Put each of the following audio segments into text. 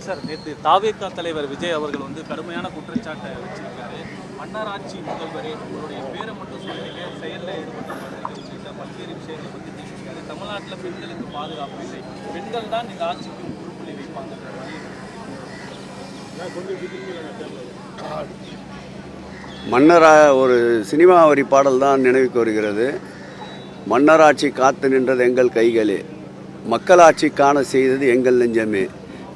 Sir நேற்று தாவேகா தலைவர் விஜய் அவர்கள் வந்து கடுமையான குற்றச்சாட்டை வச்சிருக்காரு. மன்னராட்சி முதல்வரே உங்களுடைய பேரை மட்டும் சொல்லிட்டு செயலில் ஈடுபட்ட உள்ளிட்ட பல்வேறு விஷயங்களை பற்றி பேசியிருக்காரு. தமிழ்நாட்டில் பெண்களுக்கு பாதுகாப்பு இல்லை, பெண்கள் தான் இந்த ஆட்சிக்கு முற்றுப்புள்ளி வைப்பாங்கன்ற மாதிரி. ஒரு சினிமா வரி பாடல் தான் நினைவுக்கு வருகிறது. மன்னராட்சி காத்து நின்றது எங்கள் கைகளே, மக்களாட்சி காண செய்தது எங்கள் நெஞ்சமே,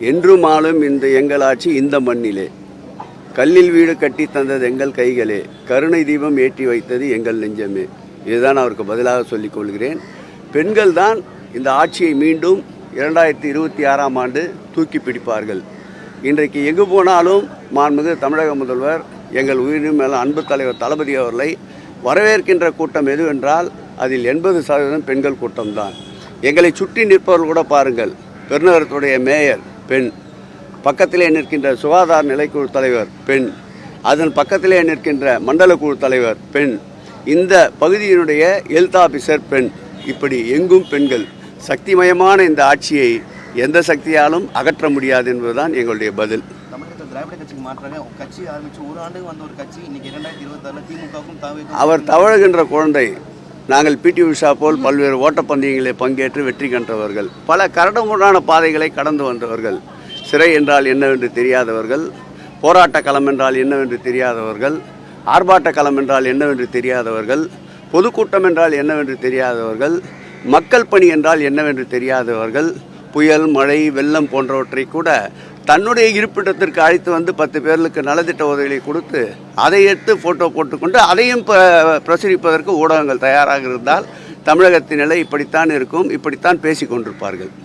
என்றும் ஆளும் இந்த எங்கள் ஆட்சி இந்த மண்ணிலே, கல்லில் வீடு கட்டி தந்தது எங்கள் கைகளே, கருணை தீபம் ஏற்றி வைத்தது எங்கள் நெஞ்சமே. இதுதான் அவருக்கு பதிலாக சொல்லிக் கொள்கிறேன். பெண்கள் தான் இந்த ஆட்சியை மீண்டும் 2026ஆம் ஆண்டு தூக்கி பிடிப்பார்கள். இன்றைக்கு எங்கு போனாலும் மாண்புமிகு தமிழக முதல்வர் எங்கள் உயிரினும் மேல அன்பு தலைவர் தளபதி அவர்களை வரவேற்கின்ற கூட்டம் எதுவென்றால் அதில் 80% பெண்கள் கூட்டம்தான். எங்களை சுற்றி நிற்பவர்கள் கூட பாருங்கள். பெருநகரத்துடைய மேயர் பெண், பக்கத்திலே நிற்கின்ற சுகாதார நிலைக்குழு தலைவர் பெண், அதன் பக்கத்திலே நிற்கின்ற மண்டல குழு தலைவர் பெண், இந்த பகுதியினுடைய ஹெல்த் ஆஃபீஸர் பெண், இப்படி எங்கும் பெண்கள். சக்திமயமான இந்த ஆட்சியை எந்த சக்தியாலும் அகற்ற முடியாது என்பதுதான் எங்களுடைய பதில். தமிழகத்தில் திராவிட கட்சிக்கு மாற்றாக கட்சி ஆரம்பித்து ஒரு ஆண்டுக்கு வந்த ஒரு கட்சி இன்னைக்கு 2026 திமுகவுக்கும் தாவேக்கும். அவர் தவழுகின்ற குழந்தை. நாங்கள் பிடி உஷா போல் பல்வேறு ஓட்டப்பந்தயங்களில் பங்கேற்று வெற்றி கண்டவர்கள், பல கரடுமுரடான பாதைகளை கடந்து வந்தவர்கள், சிறை என்றால் என்னவென்று தெரியாதவர்கள், போராட்ட களம் என்றால் என்னவென்று தெரியாதவர்கள், ஆர்ப்பாட்ட களம் என்றால் என்னவென்று தெரியாதவர்கள், பொதுக்கூட்டம் என்றால் என்னவென்று தெரியாதவர்கள், மக்கள் பணி என்றால் என்னவென்று தெரியாதவர்கள், புயல் மழை வெள்ளம் போன்றவற்றை கூட தன்னுடைய இருப்பிடத்திற்கு அழைத்து வந்து 10 பேர்களுக்கு நலத்திட்ட உதவிகளை கொடுத்து அதை எடுத்து ஃபோட்டோ போட்டுக்கொண்டு அதையும் பிரசுரிப்பதற்கு ஊடகங்கள் தயாராக இருந்தால் தமிழகத்தின் நிலை இப்படித்தான் இருக்கும், இப்படித்தான் பேசி கொண்டிருப்பார்கள்.